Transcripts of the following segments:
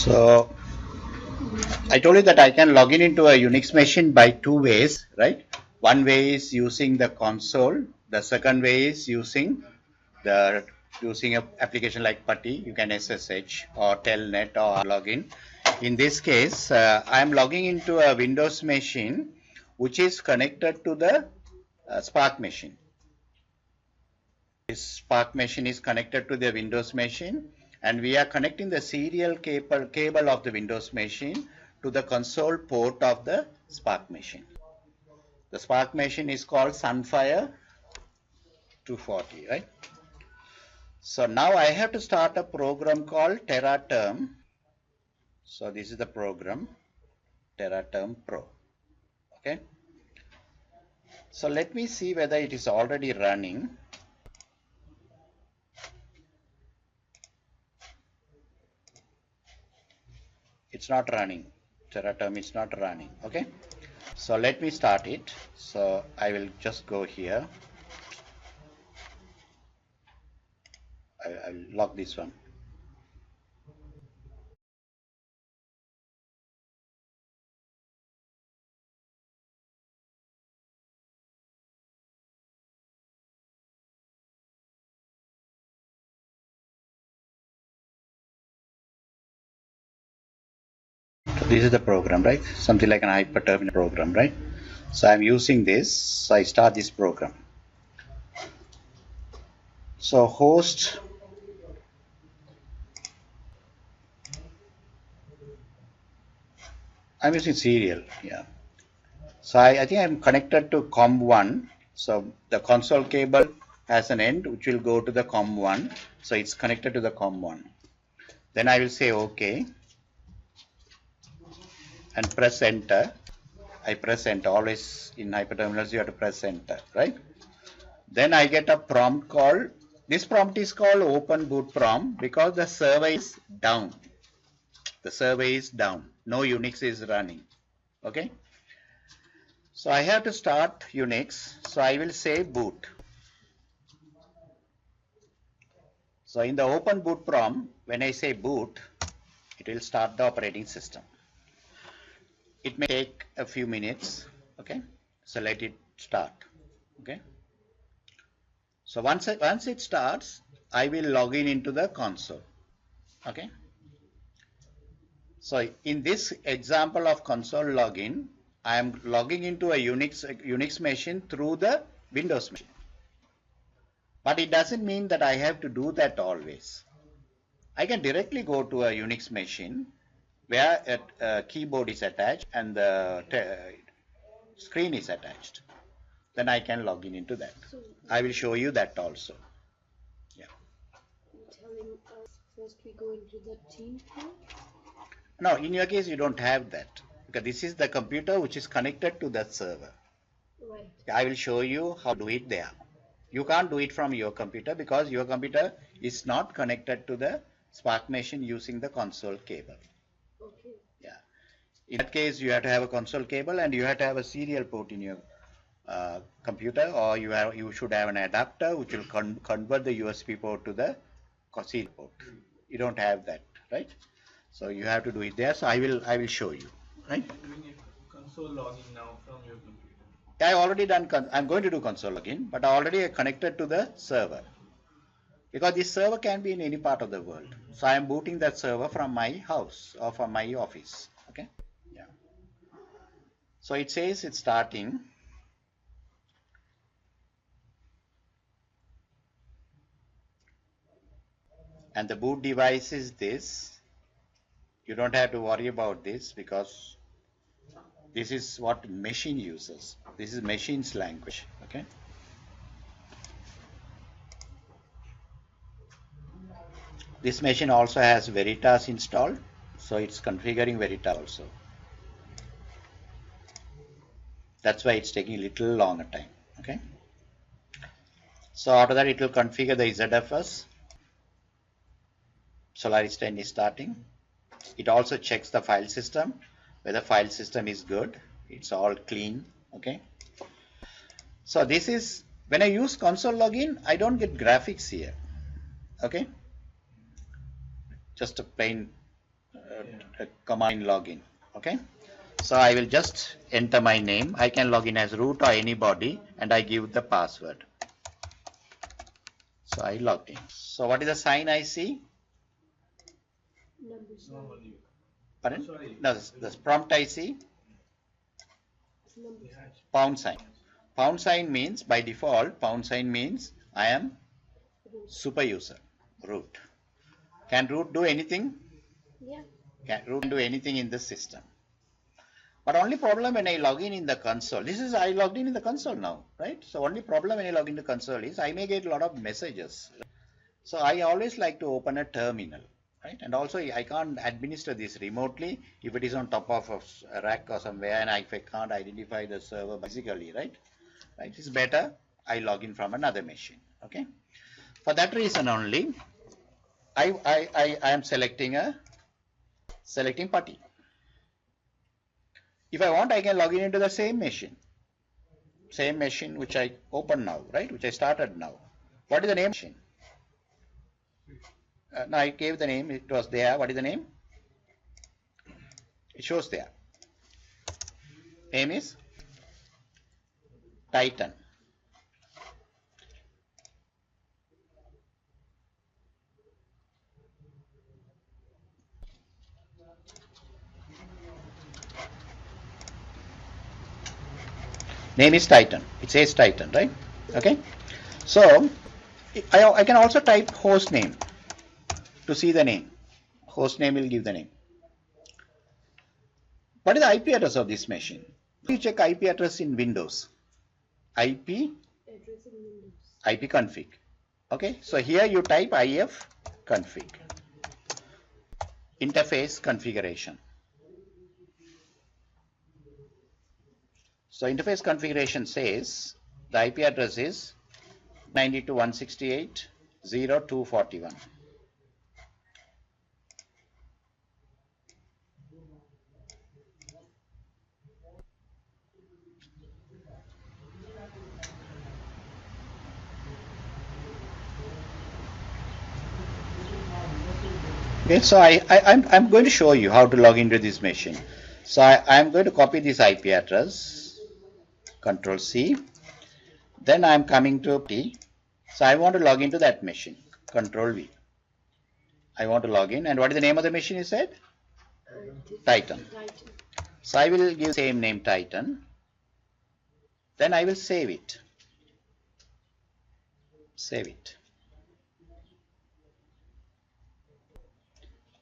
So I told you that I can log in into a Unix machine by two ways, right? One way is using the console. The second way is using an application like Putty. You can SSH or Telnet or login. In this case, I am logging into a Windows machine which is connected to the Spark machine. This Spark machine is connected to the Windows machine, and we are connecting the serial cable of the Windows machine to the console port of the Spark machine. The Spark machine is called Sunfire 240, right? So now I have to start a program called TerraTerm. So this is the program, TerraTerm Pro. Okay. So let me see whether it is already running. It's not running. TerraTerm is not running. Okay. So let me start it. So I will just go here. I'll lock this one. So this is the program, right? Something like an hyperterminal program, right? So I'm using this. So I start this program. So host, I'm using serial, yeah. So I think I'm connected to COM1. So the console cable has an end which will go to the COM1. So it's connected to the COM1. Then I will say OK and press enter. I press enter. Always in hyperterminals you have to press enter, right? Then I get a prompt called, this prompt is called open boot prompt because the server is down. The server is down. No Unix is running. Okay. So I have to start Unix. So I will say boot. So in the open boot prompt, when I say boot, it will start the operating system. It may take a few minutes. Okay. So let it start. Okay. So once it starts, I will log in into the console. Okay. So in this example of console login, I am logging into a Unix machine through the Windows machine. But it doesn't mean that I have to do that always. I can directly go to a Unix machine where a keyboard is attached and the screen is attached. Then I can log in into that. So I will show you that also. Yeah. Telling us first we go into the team view? No, in your case you don't have that because this is the computer which is connected to that server. Right. I will show you how to do it there. You can't do it from your computer because your computer is not connected to the Spark machine using the console cable. Okay. Yeah. In that case, you have to have a console cable and you have to have a serial port in your computer, or you should have an adapter which will convert the USB port to the serial port. You don't have that, right? So you have to do it there. So I will show you, right? Doing a console login now from your computer. I already done. I'm going to do console login, but I already connected to the server because this server can be in any part of the world. So I am booting that server from my house or from my office. Okay. Yeah. So it says it's starting. And the boot device is this. You don't have to worry about this because this is what machine uses. This is machine's language. Okay. This machine also has Veritas installed, so it's configuring Veritas also. That's why it's taking a little longer time. Okay. So after that, it will configure the ZFS. Solaris 10 is starting. It also checks the file system, whether file system is good. It's all clean. Okay. So this is when I use console login, I don't get graphics here. Okay. Just a plain command login. Okay. So I will just enter my name. I can log in as root or anybody, and I give the password. So I logged in. So what is the sign I see? Number sign. Normally. Pardon? Sorry. No, this prompt I see Number sign. pound sign. Pound sign means, by default, pound sign means I am Root. super user, root. Can root do anything? Yeah. Can root do anything in the system? But only problem when I log in the console. This is I logged in the console now, right? So only problem when I log in the console is I may get a lot of messages. So I always like to open a terminal, right? And also I can't administer this remotely if it is on top of a rack or somewhere, and if I can't identify the server physically, right? Right? It's better I log in from another machine. Okay. For that reason only, I am selecting Putty. If I want, I can log in into the same machine which I open now, right? Which I started now. What is the name machine? Now I gave the name. It was there. What is the name? It shows there. Name is Titan. Name is Titan. It says Titan, right? Okay. So I can also type host name to see the name. Host name will give the name. What is the IP address of this machine? You check IP address in Windows. IP Address in Windows. IP config. Okay. So here you type if config. Interface configuration. So interface configuration says the IP address is 92.168.0.241. Okay, so I'm going to show you how to log into this machine. So I'm going to copy this IP address, Control C. Then I'm coming to T. So I want to log into that machine, Control V. I want to log in, and what is the name of the machine you said? Titan. Titan. So I will give same name Titan. Then I will save it. Save it.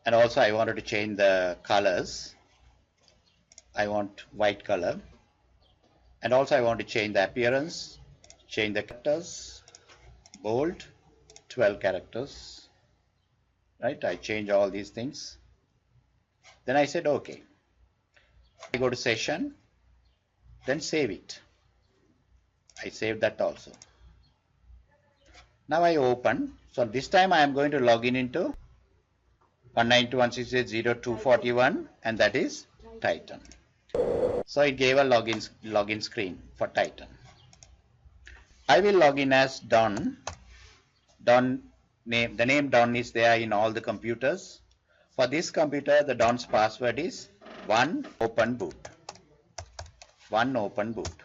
And also I wanted to change the colors. I want white color. And also I want to change the appearance, change the characters, bold, 12 characters. Right? I change all these things. Then I said okay. I go to session, then save it. I saved that also. Now I open. So this time I am going to log in into 192.168.0.241, and that is Titan. So it gave a login screen for Titan. I will log in as Don. Don name. The name Don is there in all the computers. For this computer, the Don's password is 1 open boot. 1 open boot.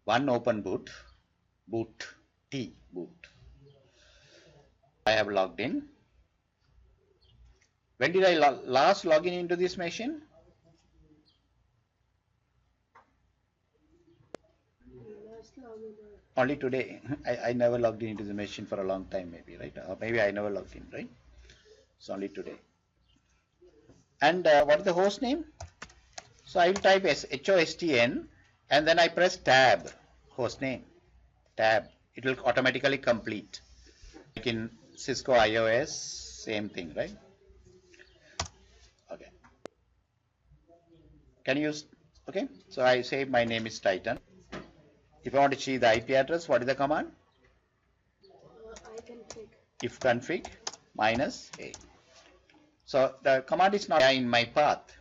1 open boot. Boot. T boot. I have logged in. When did I last log in into this machine? Last login. Only today. I never logged in into the machine for a long time, maybe, right? Or maybe I never logged in, right? It's only today. And what is the host name? So I will type HOSTN, and then I press tab, host name, tab. It will automatically complete. Like in Cisco iOS, same thing, right? Okay. Can you use, okay? So I say my name is Titan. If I want to see the IP address, what is the command? Config. If config -a. So the command is not there in my path.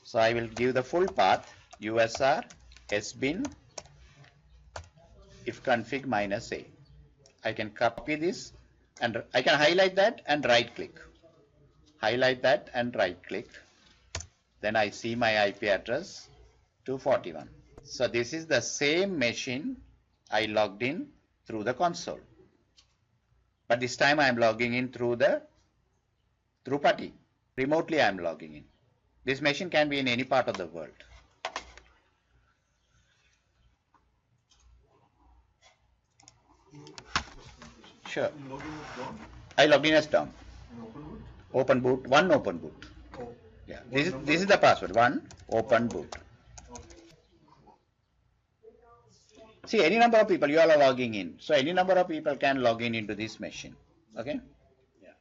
So I will give the full path, usr sbin if config -a. I can copy this and I can highlight that and right click. highlight that and right click. Then I see my IP address 241. So this is the same machine I logged in through the console. But this time I am logging in through Putty. Remotely I am logging in. This machine can be in any part of the world. Sure. I logged in as Dom. Open boot, one open boot. Yeah, this is the password, one open boot. See, any number of people, you all are logging in. So any number of people can log in into this machine. Okay? Yeah.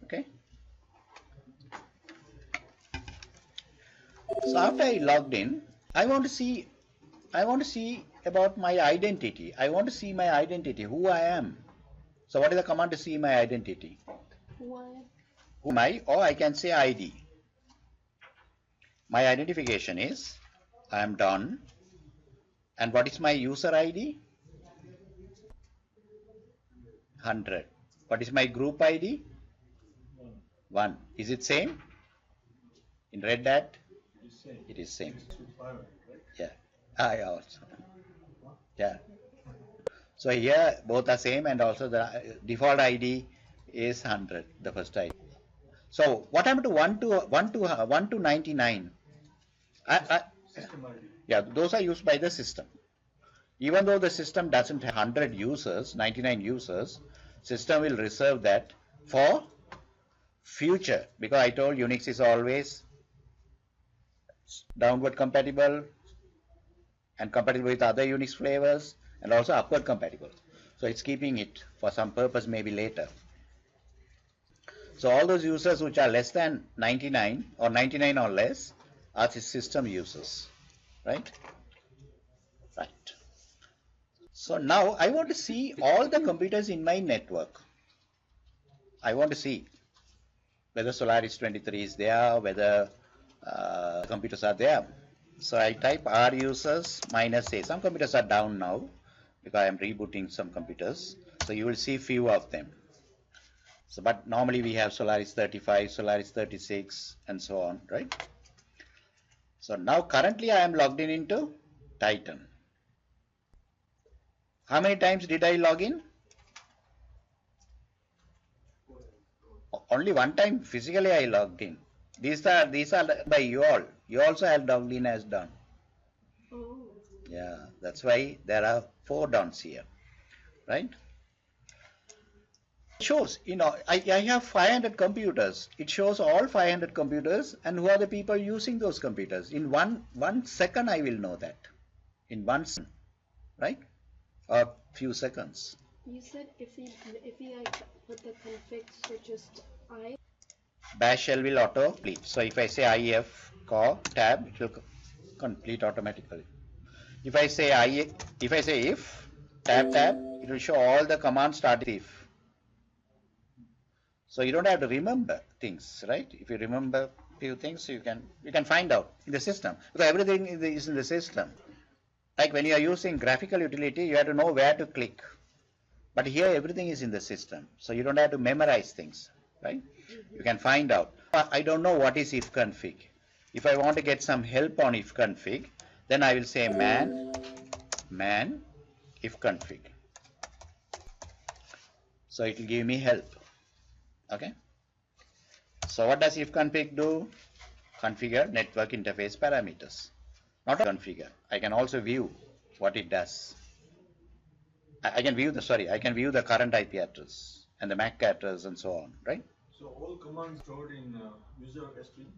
Okay. So after I logged in, I want to see about my identity. I want to see my identity, who I am. So what is the command to see my identity? Who Who am I? Or I can say ID. My identification is I am Don. And what is my user ID? 100. What is my group ID? 1. Is it same? In Red Hat? It is same. Yeah. I also. Yeah. So here both are same, and also the default ID is 100, the first ID. So what happened to 1 to 99? Yeah, those are used by the system. Even though the system doesn't have 100 users, 99 users, system will reserve that for future, because I told Unix is always downward compatible and compatible with other Unix flavors, and also upward compatible. So it's keeping it for some purpose, maybe later. So all those users which are less than 99 or 99 or less are the system users, right? Right. So now I want to see all the computers in my network. I want to see whether Solaris 23 is there, whether computers are there. So I type R users minus A. Some computers are down now because I am rebooting some computers. So you will see few of them. So, but normally we have Solaris 35, Solaris 36, and so on, right? So now currently I am logged in into Titan. How many times did I log in? Only one time physically I logged in. These are by you all. You also have logged in as Don. Oh. Yeah, that's why there are 4 Dons here, right? It shows, I have 500 computers. It shows all 500 computers and who are the people using those computers. In one second I will know that. In 1 second, right? Or few seconds. You said if I put the config, so just I. Bash shell will auto complete. So if I say if call tab, it will complete automatically. If I say if tab, it will show all the commands start with if. So you don't have to remember things, right? If you remember few things, you can find out in the system, because everything is in the system. Like when you are using graphical utility, you have to know where to click. But here everything is in the system, so you don't have to memorize things, right? You can find out. I don't know what is if config. If I want to get some help on if config, then I will say man if config. So it will give me help. Okay. So what does if config do? Configure network interface parameters. Not configure. I can also view what it does. I can view the current IP address and the MAC address and so on, right? So all commands stored in user string?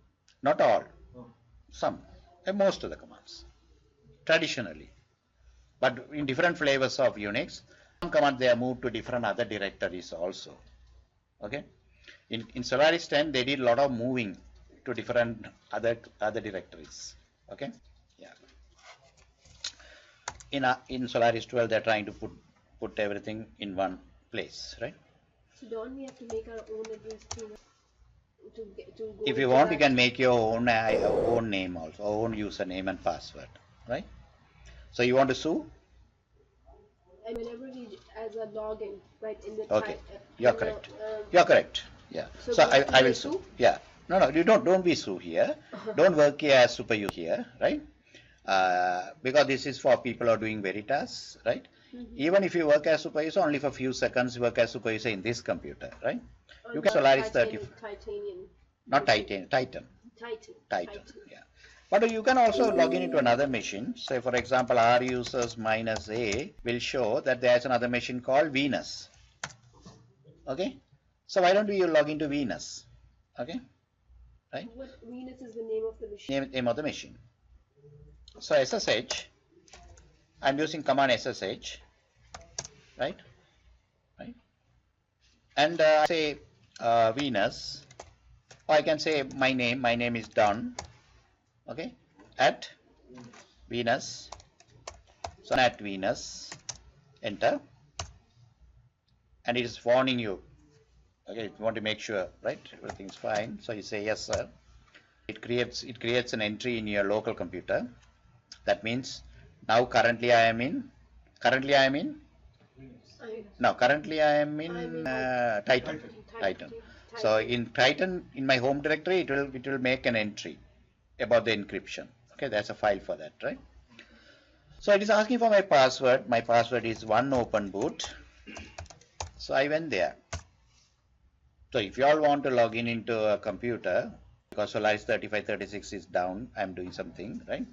Not all. No. Some. And most of the commands. Traditionally. But in different flavors of Unix, some commands they are moved to different other directories also. Okay? In Solaris 10, they did a lot of moving to different other directories. Okay? Yeah. In Solaris 12, they're trying to put everything in one place, right? So don't we have to make our own address to go? If you want, you can make your own name also, own username and password, right? So you want to sue? and whenever he as a login, right, in the Okay, type, you're correct. You're correct. Yeah. So I will. Yeah. No, you don't be Sue here. Don't work here as super user here, right? Because this is for people who are doing Veritas, right? Even if you work as super user, only for a few seconds, work as super user in this computer, right? You can Solaris 30. Titanium. Not Titan. Titan. Yeah. But you can also log in into another machine. Say, for example, R users minus A will show that there is another machine called Venus. Okay. So why don't you log into Venus? Okay. Right. What Venus is the name of the machine? Name of the machine. So SSH. I'm using command SSH. Right. Right. And I say Venus. Or I can say my name. My name is Don. Okay, at Venus. So at Venus, enter, and it is warning you. Okay, if you want to make sure, right, everything's fine. So you say yes, sir. It creates an entry in your local computer. That means now currently I am in. No, currently I am in Titan. So in Titan, in my home directory, it will make an entry about the encryption. Okay, there's a file for that, right? So it is asking for my password. My password is OneOpenBoot. So I went there. So if you all want to log in into a computer, because Solaris 3536 is down, I'm doing something, right?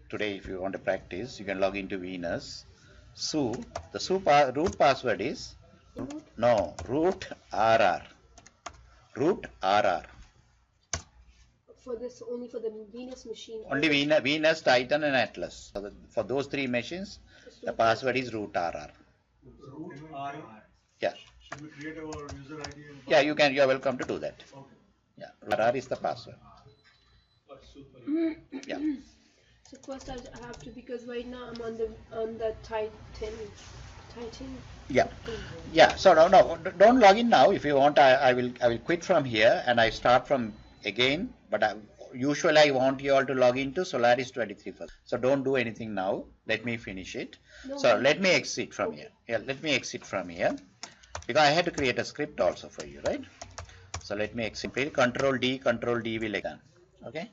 Today, if you want to practice, you can log into Venus. Sue, the root password is root RR. Root RR. For this, only for the Venus machine. Only Venus, Titan, and Atlas. So for those three machines, the password is root RR. Root RR. Yeah. Should we create our user ID? Yeah, you can. You are welcome to do that. Okay. Yeah, RR is the password. Yeah. So first I have to, because right now I'm on the Titan. Yeah. Yeah. So no, don't log in now. If you want, I will quit from here and I start from again. But usually I want you all to log into Solaris 23 first. So don't do anything now. Let me finish it. No, so let me exit from here. Yeah, let me exit from here because I had to create a script also for you, right? So let me exit. Control D will again. Okay.